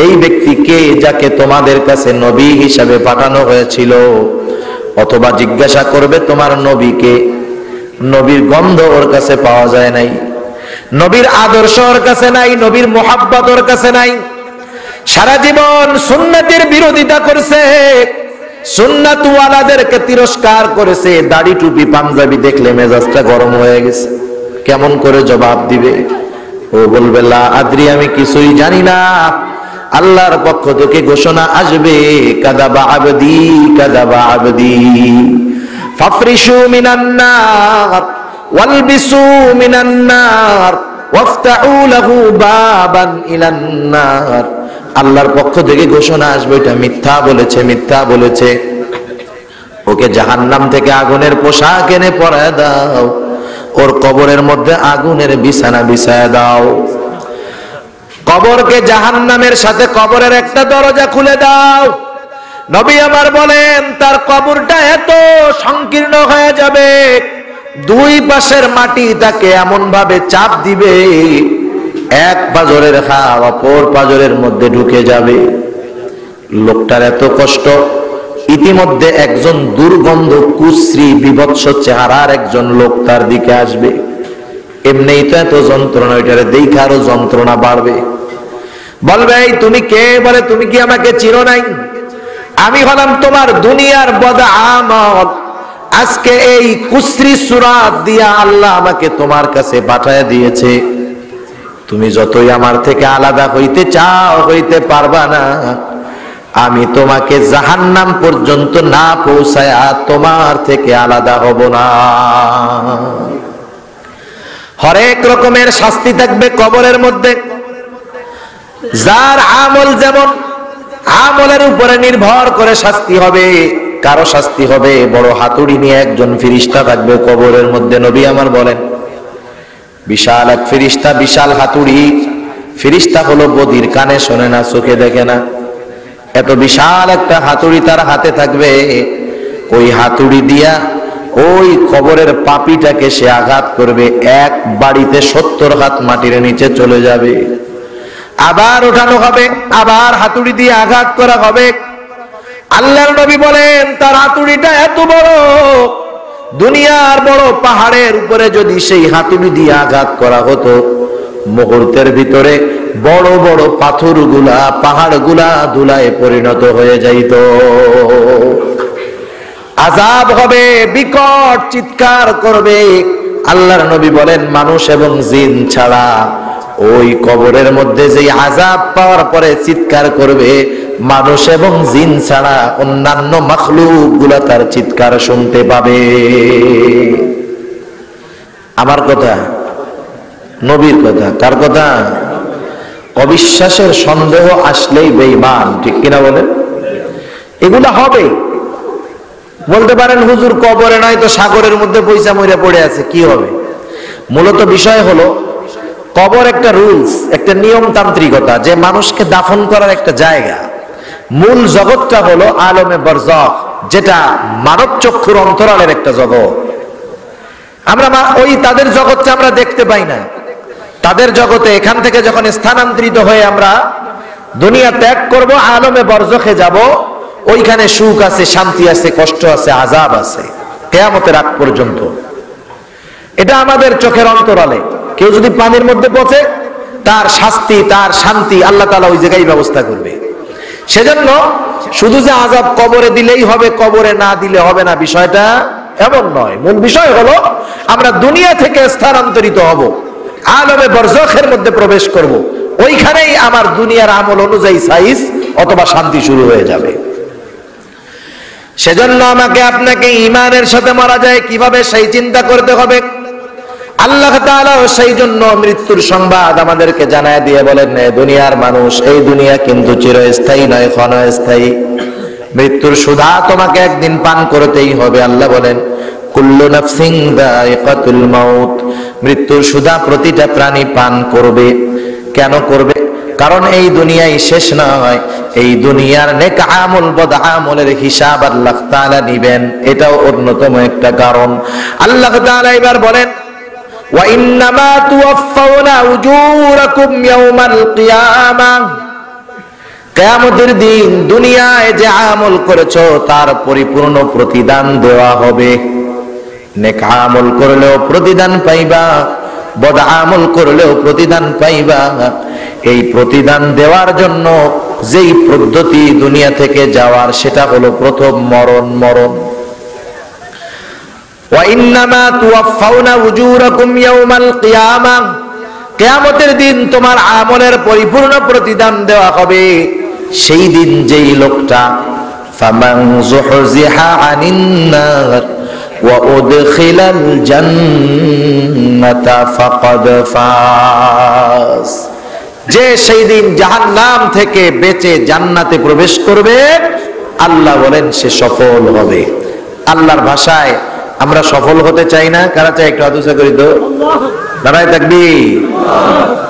এই ব্যক্তি কে যাকে তোমাদের কাছে নবী হিসাবে পাঠানো হয়েছিল? অথবা জিজ্ঞাসা করবে, তোমার নবীকে? নবীর গন্ধ ওর কাছে পাওয়া যায় নাই, নবীর আদর্শ ওর কাছে নাই, নবীর মোহাব্বত ওর কাছে নাই। সারা জীবন সুন্নাতের বিরোধিতা করেছে, সুন্নাতওয়ালাদেরকে তিরস্কার করেছে, দাড়ি টুপি পাঞ্জাবি দেখলে মেজাজটা গরম হয়ে গেছে। কেমন করে জবাব দিবে? ও বলবে লা আদ্রি, আমি কিছুই জানি না। আল্লাহর পক্ষ থেকে ঘোষণা আসবে, কাযাবা আবদি, কাযাবা আবদি, ফাফরিশু মিনান নার ওয়ালবিসু মিনান নার ওয়াফতাহু লাহু বাবান ইলান নার। আল্লাহর পক্ষ থেকে ঘোষণা আসবে, এটা মিথ্যা বলেছে, মিথ্যা বলেছে, ওকে জাহান্নাম থেকে আগুনের পোশাক এনে পরায় দাও, ওর কবরের মধ্যে আগুনের বিছানা বিছায় দাও, কবরকে জাহান্নামের সাথে কবরের একটা দরজা খুলে দাও। নবী আমার বলেন, তার কবরটা এত সংকীর্ণ হয়ে যাবে, দুই পাশের মাটি তাকে এমন ভাবে চাপ দিবে, এক পাজরের হাড় অপর পাজরের মধ্যে ঢুকে যাবে। লোকটার এত কষ্ট, ইতিমধ্যে একজন দুর্গন্ধ কুশ্রী বিভৎস চেহারার একজন লোক তার দিকে আসবে। এমনিই তো এত যন্ত্রণা, ওইটারে দেখে আরো যন্ত্রণা বাড়বে। বলবে, এই তুমি কে? বলে, তুমি কি আমাকে চিনো নাই? আমি হলাম তোমার দুনিয়ার বদআমল। আজকে এই কুশ্রী সূরাত দিয়া আল্লাহ আমাকে তোমার কাছে পাঠায় দিয়েছে। তুমি যতই আমার থেকে আলাদা হইতে চাও, হইতে পারবা না। আমি তোমাকে জাহান্নাম পর্যন্ত না পৌঁছায়া তোমার থেকে আলাদা হব না। হরেক রকমের শাস্তি থাকবে কবরের মধ্যে। যার আমল যেমন, আমলের উপরে নির্ভর করে শাস্তি হবে। কারো শাস্তি হবে বড় হাতুড়ি নিয়ে একজন ফেরেশতা থাকবে কবরের মধ্যে। নবী আমার বলেন, বিশাল এক ফেরেশতা, বিশাল হাতুড়ি। ফেরেশতা হলো বধির, কানে শোনে না, চোখে দেখে না। এত বিশাল একটা হাতুড়ি তার হাতে থাকবে। ওই হাতুড়ি দিয়া ওই কবরের পাপীটাকে সে আঘাত করবে, এক বাড়িতে 70 হাত মাটির নিচে চলে যাবে। আবার ওঠানো হবে, আবার হাতুড়ি দিয়ে আঘাত করা হবে। আল্লাহর নবী বলেন, তার হাতুড়িটা এত বড়, দুনিয়ার বড় পাহাড়ের উপরে যদি সেই হাতুড়ি দিয়ে আঘাত করা হতো, মুহূর্তের ভিতরে বড় বড় পাথরগুলা, পাহাড়গুলা ধুলায় পরিণত হয়ে যাইত। আযাব হবে, বিকট চিৎকার করবে। আল্লাহর নবী বলেন মানুষ এবং জিন ছাড়া ওই কবরের মধ্যে যে আযাব পাওয়ার পরে চিৎকার করবে, মানুষ এবং জিন ছাড়া অন্যান্য মাখলুক গুলা তার চিৎকার শুনতে পাবে। আমার কথা, নবীর কথা। কার কথা? অবিশ্বাসের সন্দেহ আসলেই বেঈমান, ঠিক কিনা বলেন? এগুলা হবে। বলতে পারেন হুজুর কবরে নয় তো সাগরের মধ্যে পয়সা মরে পড়ে আছে, কি হবে? মূলত বিষয় হলো কবর একটা রুলস, একটা নিয়মতান্ত্রিকতা, যে মানুষকে দাফন করার একটা জায়গা। মূল জগৎটা হলো আলমে বরজখ, যেটা মানব চক্ষুর অন্তরালের একটা জগৎ। আমরা ওই তাদের জগৎটা আমরা দেখতে পাই না। তাদের জগতে এখান থেকে যখন স্থানান্তরিত হয়ে আমরা দুনিয়া ত্যাগ করব, আলমে বরজখে যাব, ওইখানে সুখ আছে, শান্তি আছে, কষ্ট আছে, আযাব আছে কিয়ামতের আগ পর্যন্ত। এটা আমাদের চোখের অন্তরালে। কেউ যদি পানির মধ্যে পচে, তার শাস্তি, তার শান্তি আল্লাহ তাআলা ওই জায়গায় ব্যবস্থা করবে। সেজন্য শুধু যে আযাব কবরে দিলেই হবে, কবরে না দিলে হবে না, বিষয়টা এমন নয়। মূল বিষয় হলো আমরা দুনিয়া থেকে স্থানান্তরিত হব, আলমে বরজখের মধ্যে প্রবেশ করব, ওইখানেই আমার দুনিয়ার আমল অনুযায়ী সাইজ অথবা শান্তি শুরু হয়ে যাবে। সেজন্য আমাকে আপনাকে ঈমানের সাথে মারা যায় কিভাবে সেই চিন্তা করতে হবে। আল্লাহ তাআলা সেই জন্য মৃত্যুর সংবাদ আমাদেরকে জানায় দিয়ে বলেন, দুনিয়ার মানুষ, এই দুনিয়া কিন্তু চিরস্থায়ী নয়, ক্ষণস্থায়ী। মৃত্যুর সুধা তোমাকে একদিন পান করতেই হবে। আল্লাহ বলেন কুল্লু নাফসিন যায়িকাতুল মাউত, মৃত্যুর সুধা প্রতিটা প্রাণী পান করবে। কেন করবে? কারণ এই দুনিয়ায় শেষ নয়, এই দুনিয়ার নেক আমল বদ আমলের হিসাব আল্লাহ তাআলা নেবেন, এটাও অন্যতম একটা কারণ। আল্লাহ তাআলা এবার বলেন ওয়া ইন্নামা তুওয়াফাউনা উজুরাকুম ইয়াউমাল কিয়ামাহ, কিয়ামতের দিন দুনিয়ায় যে আমল করেছো তার পরিপূর্ণ প্রতিদান দেওয়া হবে। নেক আমল করলেও প্রতিদান পাইবা, বদ আমল করলেও প্রতিদান পাইবা। এই প্রতিদান দেওয়ার জন্য যেই পদ্ধতি দুনিয়া থেকে যাওয়ার, সেটা হলো প্রথম মরণ। ওয়া ইন্নামা তুওয়াফাউনা উজুরাকুম ইয়াউমাল কিয়ামাহ, কিয়ামতের দিন তোমার আমলের পরিপূর্ণ প্রতিদান দেওয়া হবে। সেই দিন যেই লোকটা ফামান যুহজিহা আনিন নার ওয়া উদখিলাল জান্নাতা ফাকাদ ফাজ, যে সেই দিন জাহান্নাম থেকে বেঁচে জান্নাতে প্রবেশ করবে, আল্লাহ বলেন সে সফল হবে। আল্লাহর ভাষায় আমরা সফল হতে চাই না? কারা চাই? একটু হাত উঁচা করি তো, নারায়ে তাকবীর,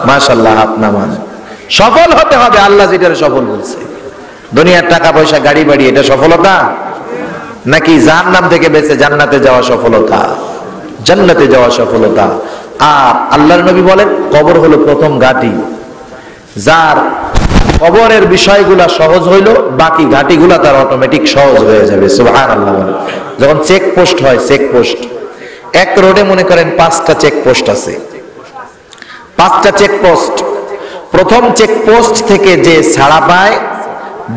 মাশাআল্লাহ। আপনার সফল হতে হবে, আল্লাহ যেটারে সফল বলছে। দুনিয়ার টাকা পয়সা গাড়ি বাড়ি এটা সফলতা নাকি জাহান্নাম থেকে বেঁচে জান্নাতে যাওয়া সফলতা? জান্নাতে যাওয়া সফলতা। আর আল্লাহর নবী বলেন কবর হলো প্রথম ঘাঁটি, যার কবরের বিষয়গুলা সহজ হইল, বাকি ঘাটিগুলা তার অটোমেটিক সহজ হয়ে যাবে। সুবহানাল্লাহ। যখন চেক পোস্ট হয়, চেক পোস্ট এক রোডে মনে করেন 5টা চেক পোস্ট আছে, 5টা চেক পোস্ট। প্রথম চেক পোস্ট থেকে যে ছাড়া পায়,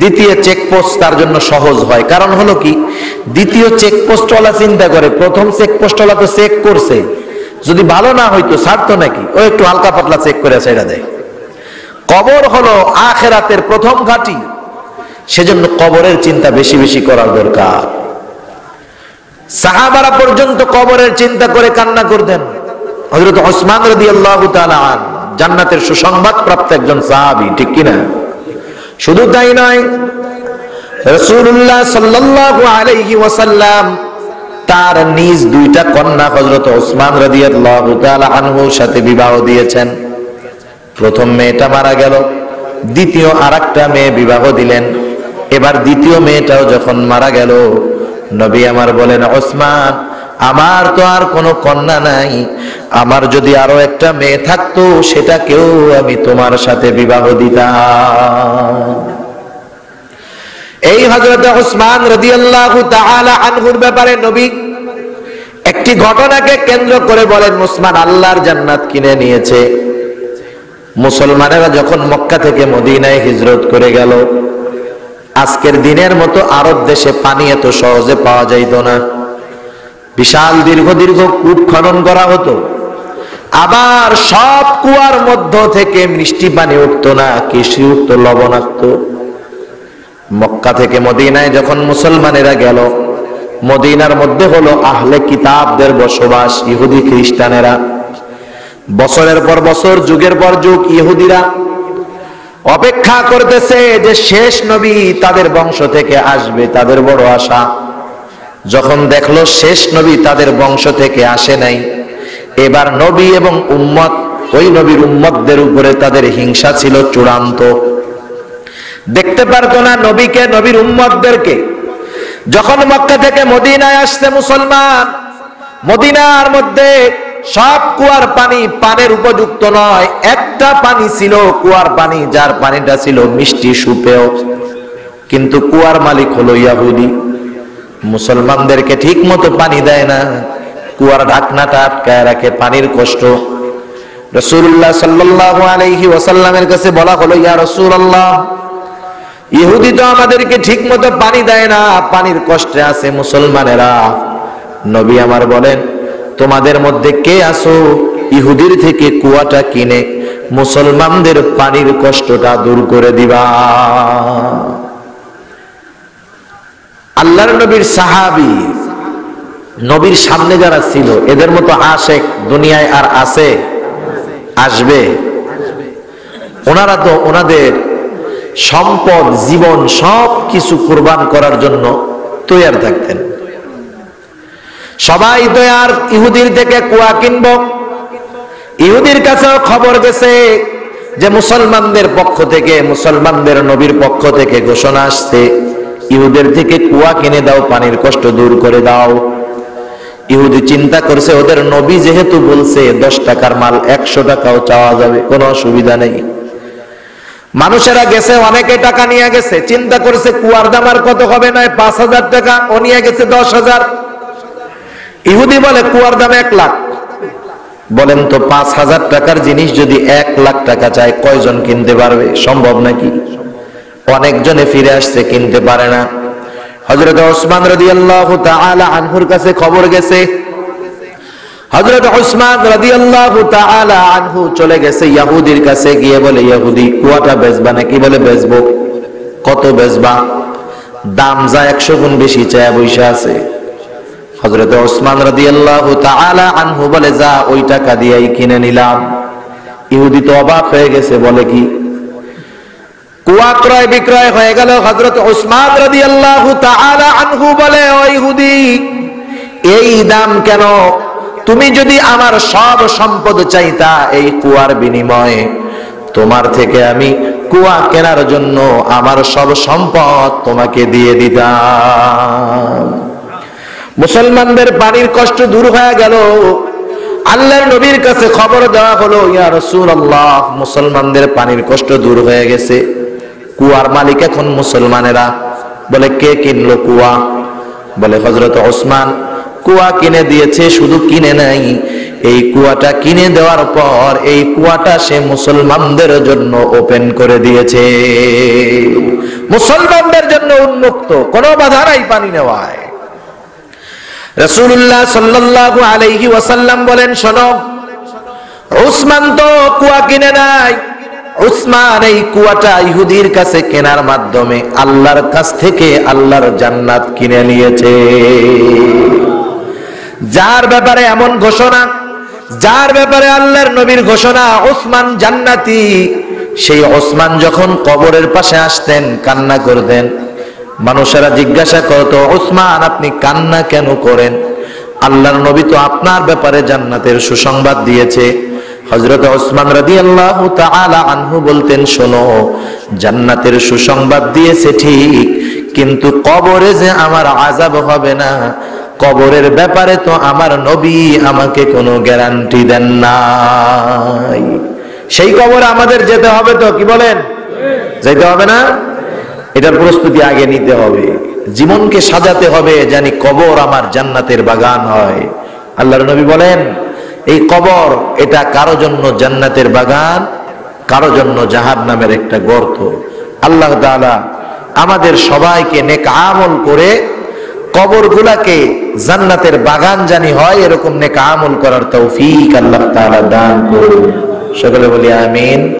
দ্বিতীয় চেক পোস্ট তার জন্য সহজ হয়। কারণ হলো কি, দ্বিতীয় চেক পোস্টওয়ালা চিন্তা করে প্রথম চেক পোস্টওয়ালা তো চেক করছে, যদি ভালো না হইতো ছাড়তো নাকি, ও একটু হালকা পাতলা চেক করে ছেড়ে দেয়। কবর হলো আখিরাতের প্রথম ঘাঁটি, সেজন্য কবরের চিন্তা বেশি বেশি করার দরকার। সাহাবারা পর্যন্ত কবরের চিন্তা করে কান্না করতেন। হযরত ওসমান রাদিয়াল্লাহু তাআলা আনহু জান্নাতের সুসংবাদ প্রাপ্ত একজন সাহাবী, ঠিক কিনা? শুধু তাই নয়, রাসূলুল্লাহ সাল্লাল্লাহু আলাইহি ওয়াসাল্লাম তার নিজ 2টা কন্যা হযরত ওসমান রাদিয়াল্লাহু তাআলা আনহুর সাথে বিবাহ দিয়েছেন। প্রথম মেয়েটা মারা গেল, দ্বিতীয় আরেকটা মেয়ে বিবাহ দিলেন। এবার দ্বিতীয় মেয়েটাও যখন মারা গেল, নবী আমার বলেন ওসমান, আমার তো আর কোনো কন্যা নাই, আমার যদি আরো একটা মেয়ে থাকতো সেটাকেও আমি তোমার সাথে বিবাহ দিতাম। এই হযরত ওসমান রাদিয়াল্লাহু তাআলা আনহুর ব্যাপারে নবী একটি ঘটনাকে কেন্দ্র করে বলেন, ওসমান আল্লাহর জান্নাত কিনে নিয়েছে। মুসলমানেরা যখন মক্কা থেকে মদিনায় হিজরত করে গেল, আজকের দিনের মতো আরব দেশে পানি এত সহজে পাওয়া যাইত না। বিশাল দীর্ঘ দীর্ঘ কূপ খনন করা হতো, আবার সব কুয়ার মধ্য থেকে মিষ্টি পানি উঠতো না, কৃষি উঠতো লবণাক্ত। মক্কা থেকে মদিনায় যখন মুসলমানেরা গেল, মদিনার মধ্যে হলো আহলে কিতাবদের বসবাস, ইহুদি খ্রিস্টানেরা। বছরের পর বছর, যুগের পর যুগ ইহুদিরা অপেক্ষা করতেছে যে শেষ নবী তাদের বংশ থেকে আসবে, তাদের বড় আশা। যখন দেখলো শেষ নবী তাদের বংশ থেকে আসে নাই, এবার নবী এবং উম্মত, ওই নবীর উম্মতদের উপরে তাদের হিংসা ছিল চূড়ান্ত। দেখতে পারতো না নবীকে, নবীর উম্মতদেরকে। যখন মক্কা থেকে মদিনায় আসছে মুসলমান, মদিনার মধ্যে সব কুয়ার পানি পানের উপযুক্ত নয়। একটা পানি ছিল কুয়ার পানি, যার পানিটা ছিল মিষ্টি সুপেয়, কিন্তু কুয়ার মালিক হলো ইহুদি। মুসলমানদেরকে ঠিক মতো পানি দেয় না, কুয়ার ঢাকনাটা আটকায় রাখে, পানির কষ্ট। রাসূলুল্লাহ সাল্লাল্লাহু আলাইহি ওয়াসাল্লামের কাছে বলা হলো, ইয়া রাসূলুল্লাহ, ইহুদি তো আমাদেরকে ঠিক মতো পানি দেয় না, পানির কষ্টে আছে মুসলমানেরা। নবী আমার বলেন, তোমাদের মধ্যে কে আছো ইহুদির থেকে কুয়াটা কিনে মুসলমানদের পানির কষ্টটা দূর করে দিবা? আল্লাহর নবীর সাহাবী, নবীর সামনে যারা ছিল, এদের মতো আশেক দুনিয়ায় আর আছে? আসবে? ওনারা তো ওনাদের সম্পদ, জীবন সব কিছু কুরবান করার জন্য তৈয়ার থাকতেন। সবাই তৈয়ার ইহুদির থেকে কুয়া কিনবো। ইহুদির কাছেও খবর গেছে যে মুসলমানদের পক্ষ থেকে, মুসলমানদের নবীর পক্ষ থেকে ঘোষণা আসছে, ইহুদের থেকে কুয়া কিনে দাও, পানির কষ্ট দূর করে দাও। ইহুদি চিন্তা করছে, ওদের নবী যেহেতু বলছে 10 টাকার মাল 100 টাকাও চাওয়া যাবে, কোনো অসুবিধা নেই। মানুষেরা গেছে, অনেকে টাকা নিয়ে গেছে, চিন্তা করছে কুয়ার দাম আর কত হবে, নয় 5000 টাকা, ও নিয়ে গেছে 10,000। ইহুদি বলে কুয়ার দাম 1 লাখ। বলেন তো 5000 টাকার জিনিস যদি 1 লাখ টাকা চায়, কয়জন কিনতে পারবে? সম্ভব নাকি? অনেকজনে ফিরে আসছে, কিনতে পারে না। হযরত ওসমান রাদিয়াল্লাহু তাআলা আনহুর কাছে খবর গেছে। হযরত ওসমান রাদিয়াল্লাহু তাআলা আনহু চলে গেছে ইহুদির কাছে, গিয়ে বলে, ইহুদি কুয়াটা বেচবা নাকি? বলে বেচবো। কত বেচবা? দাম যা 100 গুণ বেশি চায় বইসা আছে। হযরত ওসমান রাদিয়াল্লাহু তাআলা আনহু বলে, যা, ওই টাকা দিয়েই কিনে নিলাম। ইহুদি তো অবাক হয়ে গেছে, বলে কি? কুয়া ক্রয় বিক্রয় হয়ে গেল। হযরত ওসমান রাদিয়াল্লাহু তাআলা আনহু বলে, ও ইহুদি, এই দাম কেন? তুমি যদি আমার সব সম্পদ চাইতা এই কুয়ার বিনিময়ে, তোমার থেকে আমি কুয়া কেনার জন্য আমার সব সম্পদ তোমাকে দিয়ে দিতাম। মুসলমানদের পানির কষ্ট দূর হয়ে গেল। আল্লাহর নবীর কাছে খবর দেওয়া হলো, ইয়া রাসূলুল্লাহ, মুসলমানদের পানির কষ্ট দূর হয়ে গেছে। কুয়ার মালিক এখন মুসলমানেরা। বলে, কে কিনলো কুয়া? বলে, হযরত ওসমান কুয়া কিনে দিয়েছে। শুধু কিনে নাই, এই কুয়াটা কিনে দেওয়ার পর এই কুয়াটা সে মুসলমানদের জন্য ওপেন করে দিয়েছে, মুসলমানদের জন্য উন্মুক্ত, কোনো বাধা নাই পানি নেওয়ায়। রাসূলুল্লাহ সাল্লাল্লাহু আলাইহি ওয়াসাল্লাম বলেন, শোনো, উসমান তো কুয়া কিনে নাই, উসমান এই কুয়াটা ইহুদির কাছে কেনার মাধ্যমে আল্লাহর কাছ থেকে আল্লাহর জান্নাত কিনে নিয়েছে। যার ব্যাপারে এমন ঘোষণা, যার ব্যাপারে আল্লাহর নবীর ঘোষণা, উসমান জান্নাতি, সেই উসমান যখন কবরের পাশে আসতেন কান্না করতেন। মানুষেরা জিজ্ঞাসা করতো, উসমান আপনি কান্না কেন করেন? আল্লাহর নবী তো আপনার ব্যাপারে জান্নাতের সুসংবাদ দিয়েছে। হযরত ওসমান রাদিয়াল্লাহু তাআলা আনহু বলতেন, শোনো, জান্নাতের সুসংবাদ দিয়েছে ঠিক, কিন্তু কবরে যে আমার আযাব হবে না, কবরের ব্যাপারে তো আমার নবী আমাকে কোনো গ্যারান্টি দেন নাই। সেই কবরে আমাদের যেতে হবে তো, কি বলেন? যেতে হবে না? এটার প্রস্তুতি আগে নিতে হবে, জীবনকে সাজাতে হবে, জানি কবর আমার জান্নাতের বাগান হয়। আল্লাহর নবী বলেন, এই কবর এটা কারো জন্য জান্নাতের বাগান, কারো জন্য জাহান্নামের একটা গর্ত। আল্লাহ তাআলা আমাদের সবাইকে নেক আমল করে কবরগুলাকে জান্নাতের বাগান জানি হয় এরকম নেক আমল করার তৌফিক আল্লাহ তাআলা দান করুন। সকলে বলি আমিন।